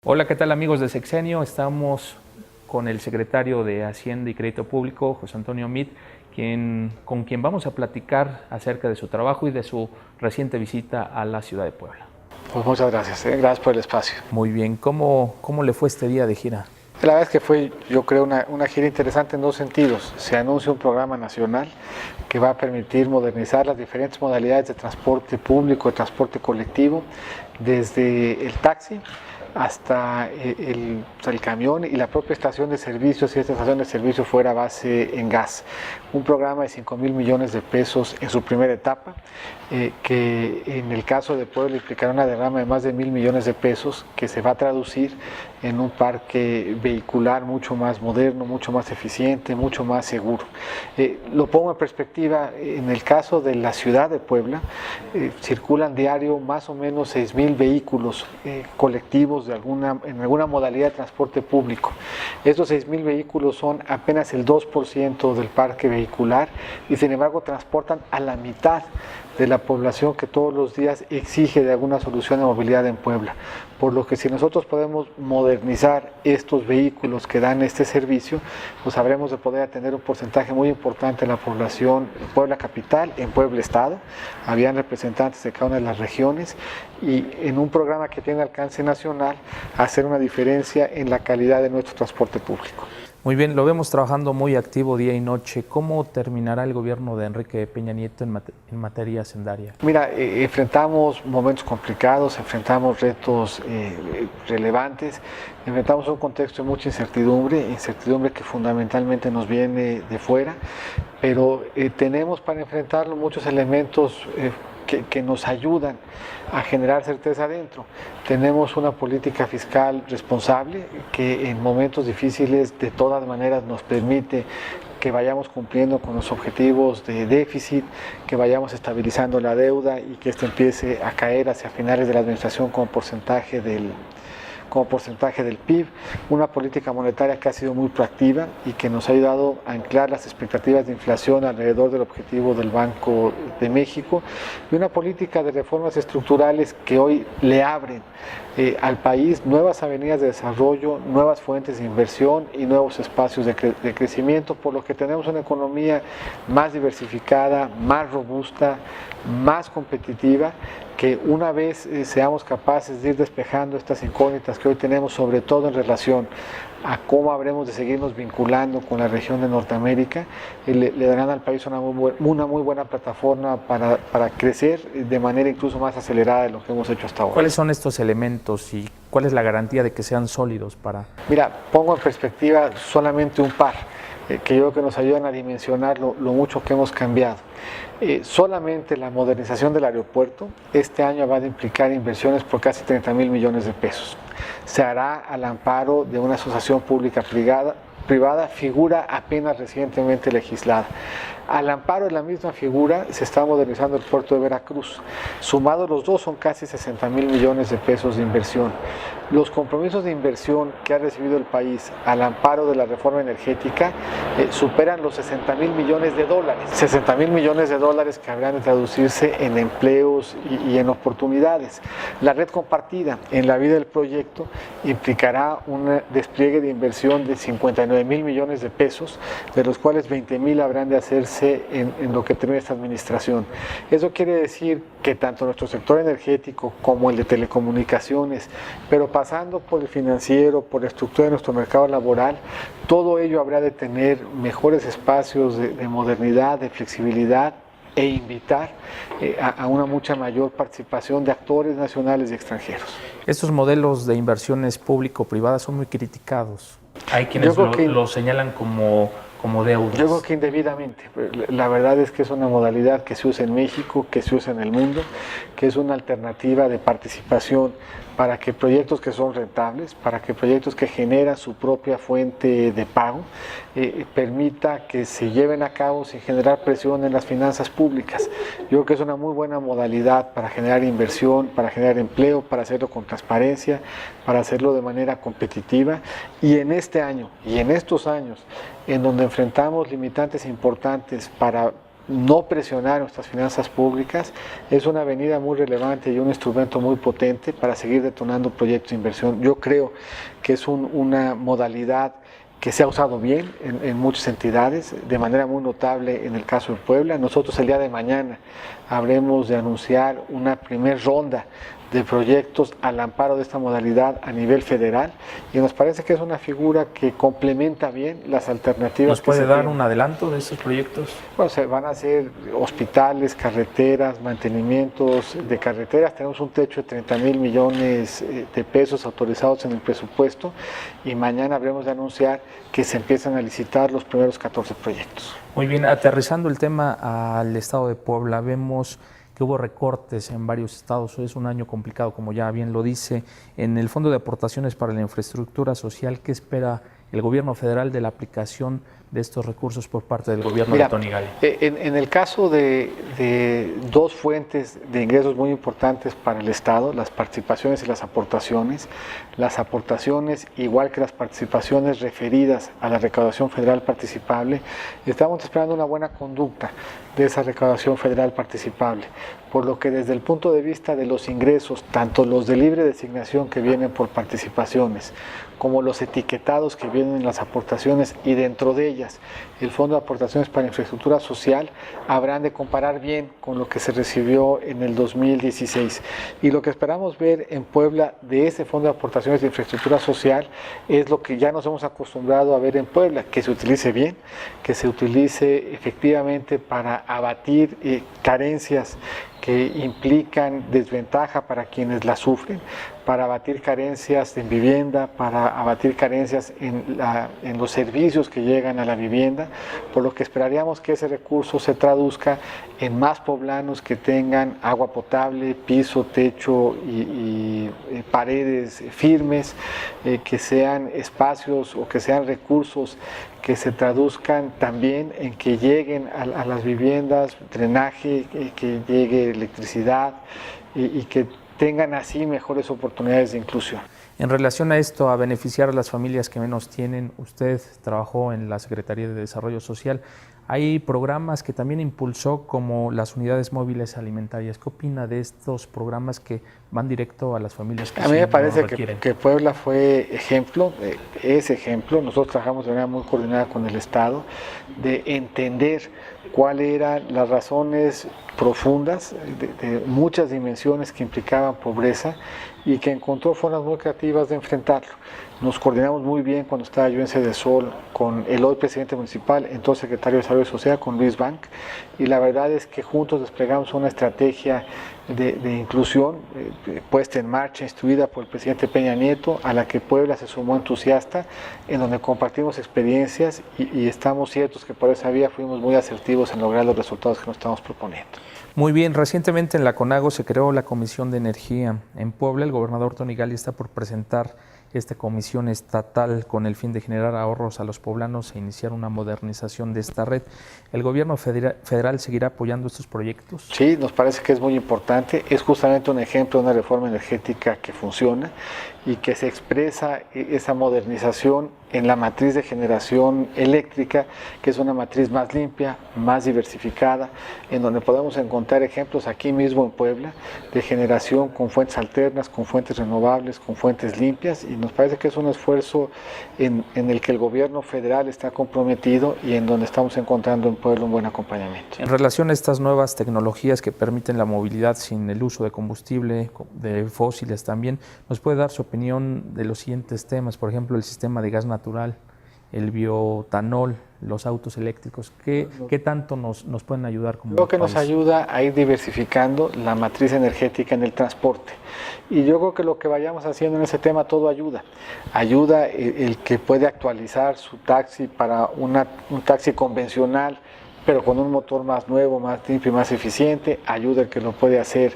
Hola, ¿qué tal amigos de Sexenio? Estamos con el secretario de Hacienda y Crédito Público, José Antonio Meade, con quien vamos a platicar acerca de su trabajo y de su reciente visita a la ciudad de Puebla. Pues muchas gracias, gracias por el espacio. Muy bien, ¿cómo le fue este día de gira? La verdad es que fue, yo creo, una gira interesante en dos sentidos. Se anuncia un programa nacional que va a permitir modernizar las diferentes modalidades de transporte público, de transporte colectivo, desde el taxi hasta el camión y la propia estación de servicio, si esta estación de servicio fuera a base en gas. Un programa de 5,000 millones de pesos en su primera etapa, que en el caso de Puebla implicará una derrama de más de 1,000 millones de pesos que se va a traducir en un parque vehicular mucho más moderno, mucho más eficiente, mucho más seguro. Lo pongo en perspectiva, en el caso de la ciudad de Puebla, circulan diario más o menos 6,000 vehículos colectivos en alguna modalidad de transporte público. Estos 6,000 vehículos son apenas el 2% del parque vehicular y sin embargo transportan a la mitad de la población que todos los días exige de alguna solución de movilidad en Puebla. Por lo que si nosotros podemos modernizar estos vehículos que dan este servicio, pues habremos de poder atender un porcentaje muy importante de la población en Puebla capital, en Puebla estado. Habían representantes de cada una de las regiones y en un programa que tiene alcance nacional, hacer una diferencia en la calidad de nuestro transporte público. Muy bien, lo vemos trabajando muy activo día y noche. ¿Cómo terminará el gobierno de Enrique Peña Nieto en materia hacendaria? Mira, enfrentamos momentos complicados, enfrentamos retos relevantes, enfrentamos un contexto de mucha incertidumbre que fundamentalmente nos viene de fuera, pero tenemos para enfrentarlo muchos elementos que nos ayudan a generar certeza adentro. Tenemos una política fiscal responsable que en momentos difíciles de todas maneras nos permite que vayamos cumpliendo con los objetivos de déficit, que vayamos estabilizando la deuda y que esto empiece a caer hacia finales de la administración como porcentaje del PIB, una política monetaria que ha sido muy proactiva y que nos ha ayudado a anclar las expectativas de inflación alrededor del objetivo del Banco de México y una política de reformas estructurales que hoy le abren al país nuevas avenidas de desarrollo, nuevas fuentes de inversión y nuevos espacios de crecimiento, por lo que tenemos una economía más diversificada, más robusta, más competitiva, que una vez seamos capaces de ir despejando estas incógnitas que hoy tenemos, sobre todo en relación a cómo habremos de seguirnos vinculando con la región de Norteamérica, le darán al país una muy buena plataforma para crecer de manera incluso más acelerada de lo que hemos hecho hasta ahora. ¿Cuáles son estos elementos y cuál es la garantía de que sean sólidos para...? Mira, pongo en perspectiva solamente un par, que yo creo que nos ayudan a dimensionar lo mucho que hemos cambiado. Solamente la modernización del aeropuerto este año va a implicar inversiones por casi 30,000 millones de pesos. Se hará al amparo de una asociación pública-privada, figura apenas recientemente legislada. Al amparo de la misma figura se está modernizando el puerto de Veracruz. Sumados los dos son casi 60,000 millones de pesos de inversión. Los compromisos de inversión que ha recibido el país al amparo de la reforma energética superan los 60,000 millones de dólares. 60,000 millones de dólares que habrán de traducirse en empleos y en oportunidades. La red compartida en la vida del proyecto implicará un despliegue de inversión de 59,000 millones de pesos, de los cuales 20,000 habrán de hacerse en lo que termine esta administración. Eso quiere decir que tanto nuestro sector energético como el de telecomunicaciones, pero pasando por el financiero, por la estructura de nuestro mercado laboral, todo ello habrá de tener mejores espacios de modernidad, de flexibilidad e invitar a una mucha mayor participación de actores nacionales y extranjeros. Estos modelos de inversiones público-privadas son muy criticados. Hay quienes lo señalan como deudas. Yo creo que indebidamente. La verdad es que es una modalidad que se usa en México, que se usa en el mundo, que es una alternativa de participación para que proyectos que son rentables, para que proyectos que generan su propia fuente de pago, permita que se lleven a cabo sin generar presión en las finanzas públicas. Yo creo que es una muy buena modalidad para generar inversión, para generar empleo, para hacerlo con transparencia, para hacerlo de manera competitiva. Y en este año y en estos años, en donde enfrentamos limitantes importantes para no presionar nuestras finanzas públicas, es una avenida muy relevante y un instrumento muy potente para seguir detonando proyectos de inversión. Yo creo que es una modalidad que se ha usado bien en muchas entidades, de manera muy notable en el caso de Puebla. Nosotros el día de mañana habremos de anunciar una primer ronda de proyectos al amparo de esta modalidad a nivel federal y nos parece que es una figura que complementa bien las alternativas. ¿Nos puede dar un adelanto de estos proyectos? Bueno, se van a hacer hospitales, carreteras, mantenimientos de carreteras. Tenemos un techo de 30,000 millones de pesos autorizados en el presupuesto y mañana habremos de anunciar que se empiezan a licitar los primeros 14 proyectos. Muy bien, aterrizando el tema al estado de Puebla, vemos que hubo recortes en varios estados. Es un año complicado, como ya bien lo dice. En el Fondo de Aportaciones para la Infraestructura Social, ¿qué espera el gobierno federal de la aplicación de estos recursos por parte del gobierno de Tony Gali? En el caso de dos fuentes de ingresos muy importantes para el Estado, las participaciones y las aportaciones, igual que las participaciones referidas a la recaudación federal participable, estamos esperando una buena conducta de esa recaudación federal participable, por lo que desde el punto de vista de los ingresos, tanto los de libre designación que vienen por participaciones, como los etiquetados que vienen en las aportaciones y dentro de ellas el Fondo de Aportaciones para la Infraestructura Social, habrán de comparar bien con lo que se recibió en el 2016. Y lo que esperamos ver en Puebla de ese Fondo de Aportaciones de Infraestructura Social es lo que ya nos hemos acostumbrado a ver en Puebla, que se utilice bien, que se utilice efectivamente para abatir carencias que implican desventaja para quienes la sufren, para abatir carencias en vivienda, para abatir carencias en los servicios que llegan a la vivienda, por lo que esperaríamos que ese recurso se traduzca en más poblanos que tengan agua potable, piso, techo y paredes firmes, que sean espacios o que sean recursos que se traduzcan también en que lleguen a las viviendas drenaje, que llegue electricidad y que tengan así mejores oportunidades de inclusión. En relación a esto, a beneficiar a las familias que menos tienen, usted trabajó en la Secretaría de Desarrollo Social. Hay programas que también impulsó, como las unidades móviles alimentarias. ¿Qué opina de estos programas que van directo a las familias que A mí me parece requieren? que Puebla fue ejemplo, es ejemplo. Nosotros trabajamos de manera muy coordinada con el Estado, de entender cuáles eran las razones profundas de muchas dimensiones que implicaban pobreza y que encontró formas muy creativas de enfrentarlo. Nos coordinamos muy bien cuando estaba yo en Sedesol con el hoy presidente municipal, entonces secretario de Desarrollo Social, con Luis Bank, y la verdad es que juntos desplegamos una estrategia de inclusión puesta en marcha, instruida por el presidente Peña Nieto, a la que Puebla se sumó entusiasta, en donde compartimos experiencias y estamos ciertos que por esa vía fuimos muy asertivos en lograr los resultados que nos estamos proponiendo. Muy bien, recientemente en la CONAGO se creó la Comisión de Energía. En Puebla, el gobernador Tony Gali está por presentar esta comisión estatal con el fin de generar ahorros a los poblanos e iniciar una modernización de esta red. ¿El gobierno federal seguirá apoyando estos proyectos? Sí, nos parece que es muy importante. Es justamente un ejemplo de una reforma energética que funciona y que se expresa esa modernización en la matriz de generación eléctrica, que es una matriz más limpia, más diversificada, en donde podemos encontrar ejemplos aquí mismo en Puebla de generación con fuentes alternas, con fuentes renovables, con fuentes limpias, y nos parece que es un esfuerzo en el que el gobierno federal está comprometido y en donde estamos encontrando en Puebla un buen acompañamiento. En relación a estas nuevas tecnologías que permiten la movilidad sin el uso de combustible, de fósiles también, ¿nos puede dar su opinión de los siguientes temas? Por ejemplo, el sistema de gas natural, el biotanol, los autos eléctricos. ¿Qué tanto nos pueden ayudar como Creo que país? nos ayuda a ir diversificando la matriz energética en el transporte. Y yo creo que lo que vayamos haciendo en ese tema todo ayuda. Ayuda el que puede actualizar su taxi para un taxi convencional, pero con un motor más nuevo, más limpio y más eficiente. Ayuda el que lo puede hacer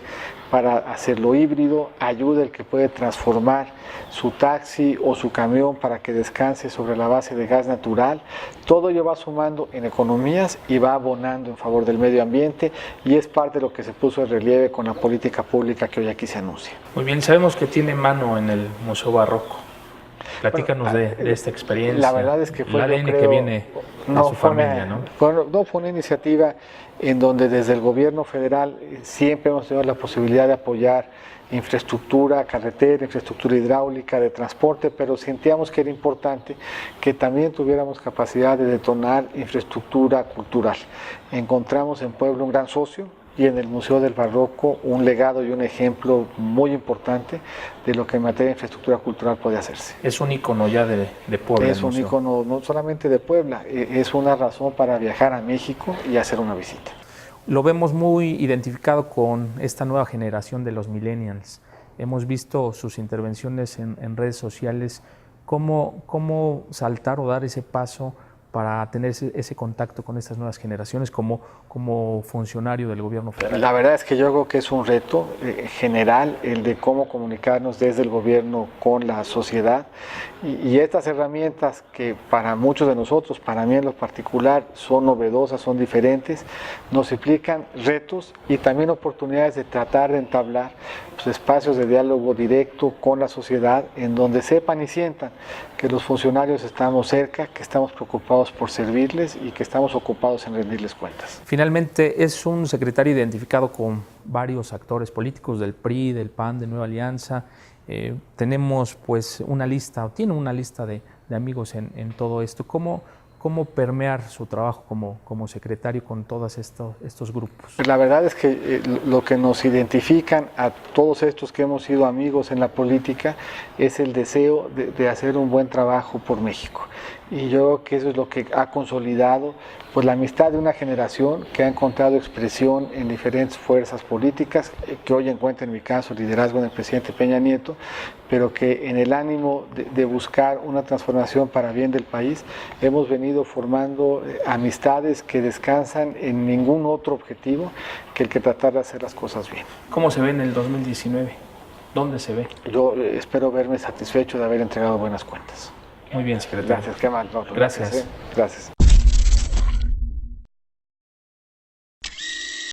para hacerlo híbrido. Ayuda el que puede transformar su taxi o su camión para que descanse sobre la base de gas natural. Todo ello va sumando en economías y va abonando en favor del medio ambiente, y es parte de lo que se puso en relieve con la política pública que hoy aquí se anuncia. Muy bien, sabemos que tiene mano en el Museo Barroco. Platícanos de esta experiencia. La verdad es que fue el ADN que viene de su familia, ¿no? Fue una iniciativa en donde desde el gobierno federal siempre hemos tenido la posibilidad de apoyar infraestructura carretera, infraestructura hidráulica, de transporte, pero sentíamos que era importante que también tuviéramos capacidad de detonar infraestructura cultural. Encontramos en Puebla un gran socio y en el Museo del Barroco un legado y un ejemplo muy importante de lo que en materia de infraestructura cultural puede hacerse. Es un ícono ya de Puebla. Es un ícono no solamente de Puebla, es una razón para viajar a México y hacer una visita. Lo vemos muy identificado con esta nueva generación de los millennials. Hemos visto sus intervenciones en redes sociales. ¿Cómo saltar o dar ese paso para tener ese contacto con estas nuevas generaciones como funcionario del gobierno federal? La verdad es que yo creo que es un reto general el de cómo comunicarnos desde el gobierno con la sociedad y estas herramientas que para muchos de nosotros, para mí en lo particular, son novedosas, son diferentes, nos implican retos y también oportunidades de tratar de entablar espacios de diálogo directo con la sociedad en donde sepan y sientan que los funcionarios estamos cerca, que estamos preocupados por servirles y que estamos ocupados en rendirles cuentas. Finalmente, es un secretario identificado con varios actores políticos del PRI, del PAN, de Nueva Alianza. Tenemos pues una lista, o tiene una lista de amigos en todo esto. ¿Cómo permear su trabajo como secretario con todos estos grupos? La verdad es que lo que nos identifican a todos estos que hemos sido amigos en la política es el deseo de hacer un buen trabajo por México. Y yo creo que eso es lo que ha consolidado pues, la amistad de una generación que ha encontrado expresión en diferentes fuerzas políticas, que hoy encuentra en mi caso el liderazgo del presidente Peña Nieto, pero que en el ánimo de buscar una transformación para bien del país, hemos venido formando amistades que descansan en ningún otro objetivo que el que tratar de hacer las cosas bien. ¿Cómo se ve en el 2019? ¿Dónde se ve? Yo espero verme satisfecho de haber entregado buenas cuentas. Muy bien, secretario. Gracias, qué mal. Gracias. Gracias.